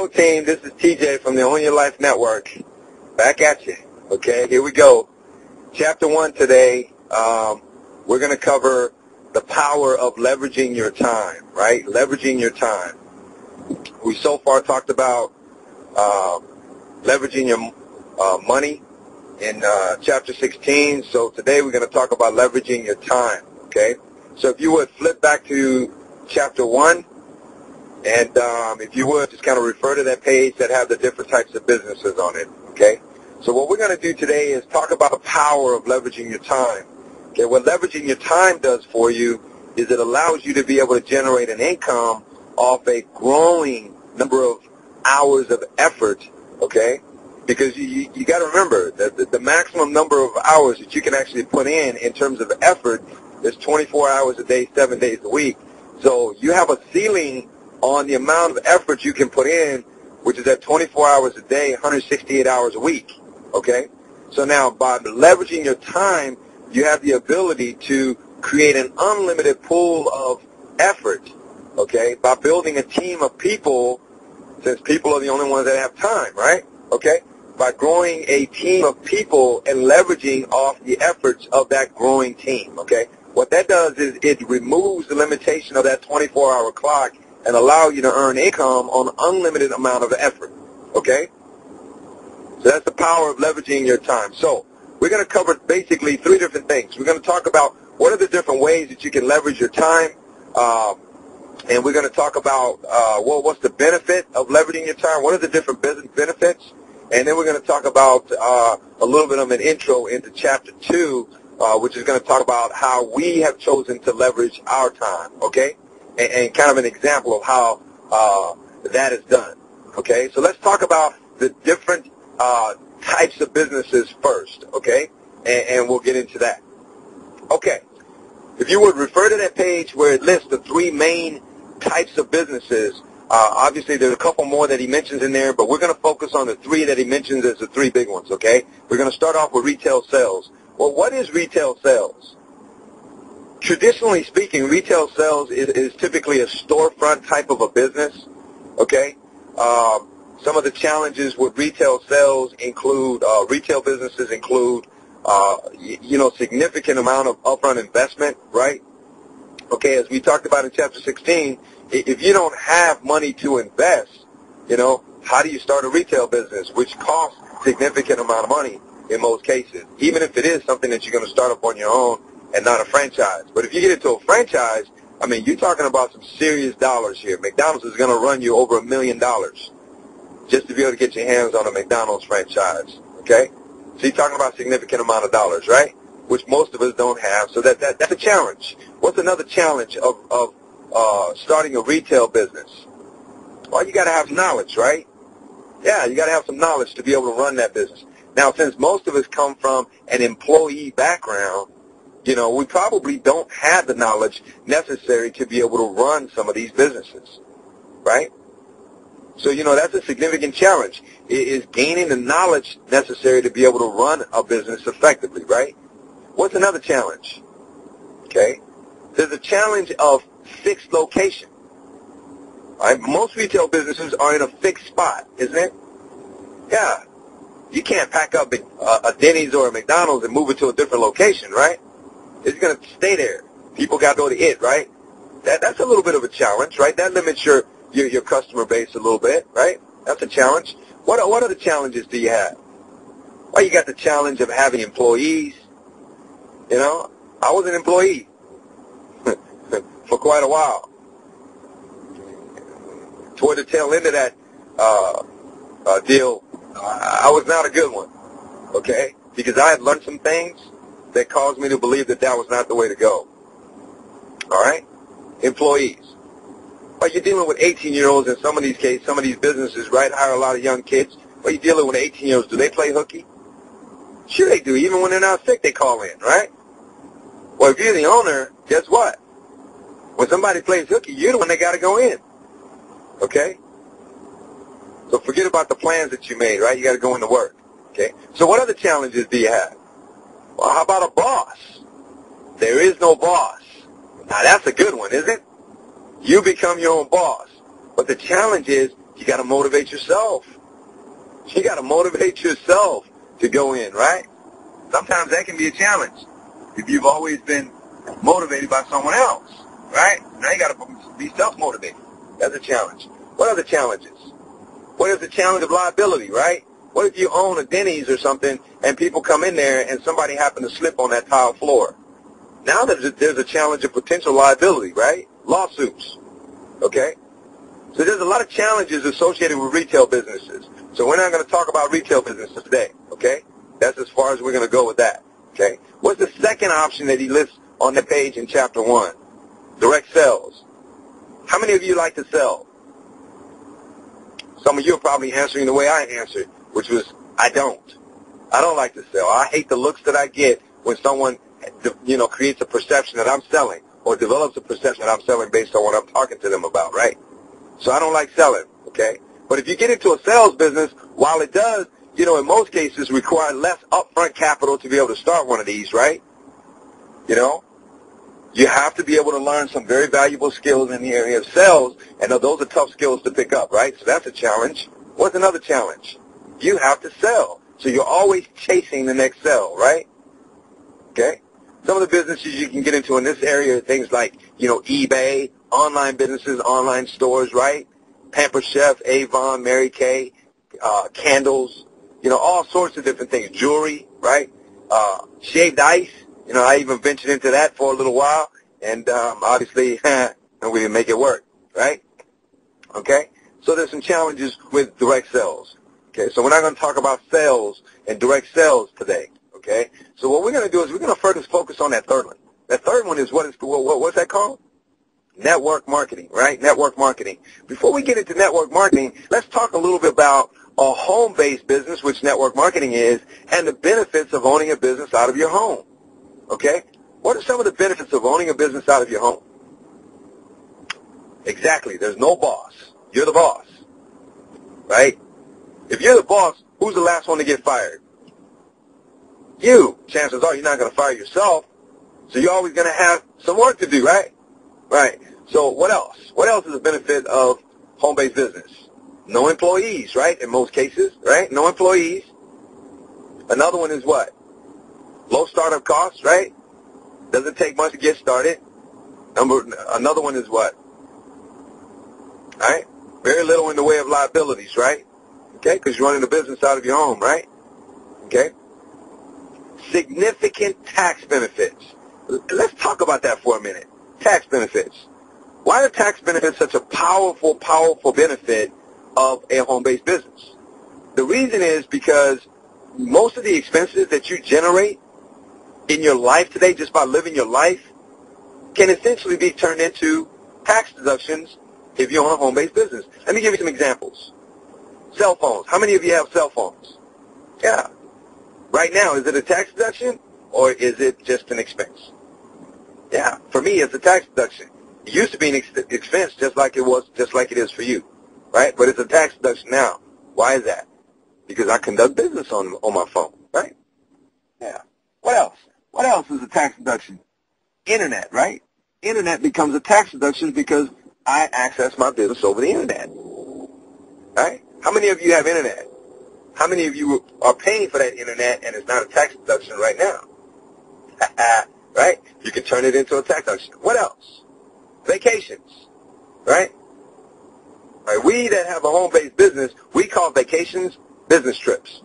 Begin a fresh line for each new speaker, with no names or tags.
Hello, team. This is TJ from the Own Your Life Network. Back at you. Okay, here we go. Chapter 1 today, we're going to cover the power of leveraging your time, right? Leveraging your time. We so far talked about leveraging your money in Chapter 16. So today we're going to talk about leveraging your time, okay? So if you would flip back to Chapter 1, and if you would, just kind of refer to that page that have the different types of businesses on it, okay? So what we're going to do today is talk about the power of leveraging your time. Okay, what leveraging your time does for you is it allows you to be able to generate an income off a growing number of hours of effort, okay? Because you got to remember that the maximum number of hours that you can actually put in terms of effort is 24 hours a day, 7 days a week. So you have a ceiling on the amount of effort you can put in, which is at 24 hours a day, 168 hours a week, okay? So now by leveraging your time, you have the ability to create an unlimited pool of effort, okay, by building a team of people, since people are the only ones that have time, right? Okay? By growing a team of people and leveraging off the efforts of that growing team, okay? What that does is it removes the limitation of that 24-hour clock and allow you to earn income on an unlimited amount of effort, okay? So that's the power of leveraging your time. So we're going to cover basically 3 different things. We're going to talk about what are the different ways that you can leverage your time, and we're going to talk about, well, what's the benefit of leveraging your time? What are the different benefits? And then we're going to talk about a little bit of an intro into Chapter 2, which is going to talk about how we have chosen to leverage our time, okay? And kind of an example of how that is done, okay? So let's talk about the different types of businesses first, okay? And we'll get into that. Okay. If you would refer to that page where it lists the 3 main types of businesses, obviously there's a couple more that he mentions in there, but we're going to focus on the 3 that he mentions as the 3 big ones, okay? We're going to start off with retail sales. Well, what is retail sales? Traditionally speaking, retail sales is typically a storefront type of a business, okay? Some of the challenges with retail sales include, retail businesses include, significant amount of upfront investment, right? Okay, as we talked about in Chapter 16, if you don't have money to invest, how do you start a retail business, which costs significant amount of money in most cases, even if it is something that you're going to start up on your own and not a franchise. But if you get into a franchise, I mean, you're talking about some serious dollars here. McDonald's is going to run you over $1 million just to be able to get your hands on a McDonald's franchise, okay? So you're talking about a significant amount of dollars, right? Which most of us don't have, so that's a challenge. What's another challenge of starting a retail business? Well, you got to have knowledge, right? Yeah, you got to have some knowledge to be able to run that business. Now, since most of us come from an employee background, we probably don't have the knowledge necessary to be able to run some of these businesses, right? So, that's a significant challenge, is gaining the knowledge necessary to be able to run a business effectively, right? What's another challenge? Okay? There's a challenge of fixed location. Right? Most retail businesses are in a fixed spot, isn't it? Yeah. You can't pack up a Denny's or a McDonald's and move it to a different location, right? It's going to stay there. People got to go to it, right? That's a little bit of a challenge, right? That limits your customer base a little bit, right? That's a challenge. What other challenges do you have? Well, you got the challenge of having employees. I was an employee for quite a while. Toward the tail end of that deal, I was not a good one, okay? Because I had learned some things that caused me to believe that was not the way to go. All right? Employees. Well, you're dealing with 18-year-olds in some of these cases, some of these businesses, right, hire a lot of young kids. Well, you're dealing with 18-year-olds. Do they play hooky? Sure they do. Even when they're not sick, they call in, right? Well, if you're the owner, guess what? When somebody plays hooky, you're the one that got to go in, okay? So forget about the plans that you made, right? You got to go into work, okay? So what other challenges do you have? Well, how about a boss? There is no boss. Now, that's a good one, isn't it? You become your own boss. But the challenge is You got to motivate yourself. You got to motivate yourself to go in, right? Sometimes that can be a challenge if you've always been motivated by someone else, right? Now you got to be self-motivated. That's a challenge. What are the challenges? What is the challenge of liability, right? What if you own a Denny's or something and people come in there and somebody happened to slip on that tile floor? Now there's a challenge of potential liability, right? Lawsuits, okay? So there's a lot of challenges associated with retail businesses. So we're not going to talk about retail businesses today, okay? That's as far as we're going to go with that, okay? What's the second option that he lists on the page in chapter 1? Direct sales. How many of you like to sell? Some of you are probably answering the way I answered, which was, I don't. I don't like to sell. I hate the looks that I get when someone, creates a perception that I'm selling or develops a perception that I'm selling based on what I'm talking to them about, right? So I don't like selling, okay? But if you get into a sales business, while it does, in most cases require less upfront capital to be able to start one of these, right? You have to be able to learn some very valuable skills in the area of sales, and those are tough skills to pick up, right? So that's a challenge. What's another challenge? You have to sell. So you're always chasing the next sale, right? Okay? Some of the businesses you can get into in this area are things like, eBay, online businesses, online stores, right? Pamper Chef, Avon, Mary Kay, candles, all sorts of different things. Jewelry, right? Shaved ice. I even ventured into that for a little while, and obviously we didn't make it work, right? Okay? So there's some challenges with direct sales. Okay? So we're not going to talk about sales and direct sales today, okay? So what we're going to do is we're going to first focus on that third one. That third one is what's that called? Network marketing, right? Network marketing. Before we get into network marketing, let's talk a little bit about a home-based business, which network marketing is, and the benefits of owning a business out of your home. Okay? What are some of the benefits of owning a business out of your home? Exactly. There's no boss. You're the boss. Right? If you're the boss, who's the last one to get fired? You. Chances are you're not going to fire yourself, so you're always going to have some work to do, right? Right. So what else? What else is a benefit of home-based business? No employees, right? In most cases, right? No employees. Another one is what? Low startup costs, right? Doesn't take much to get started. Another one is what? Right? Very little in the way of liabilities, right? Okay? Because you're running a business out of your home, right? Okay? Significant tax benefits. Let's talk about that for a minute. Tax benefits. Why are tax benefits such a powerful, powerful benefit of a home-based business? The reason is because most of the expenses that you generate in your life today, just by living your life, can essentially be turned into tax deductions if you own a home-based business. Let me give you some examples. Cell phones. How many of you have cell phones? Yeah. Right now, is it a tax deduction or is it just an expense? Yeah. For me, it's a tax deduction. It used to be an expense just like it is for you, right? But it's a tax deduction now. Why is that? Because I conduct business on my phone, right? Yeah. What else? What else is a tax deduction? Internet, right? Internet becomes a tax deduction because I access my business over the Internet, right? How many of you have Internet? How many of you are paying for that Internet and it's not a tax deduction right now? Right? You can turn it into a tax deduction. What else? Vacations, right? Right? We that have a home-based business, we call vacations business trips.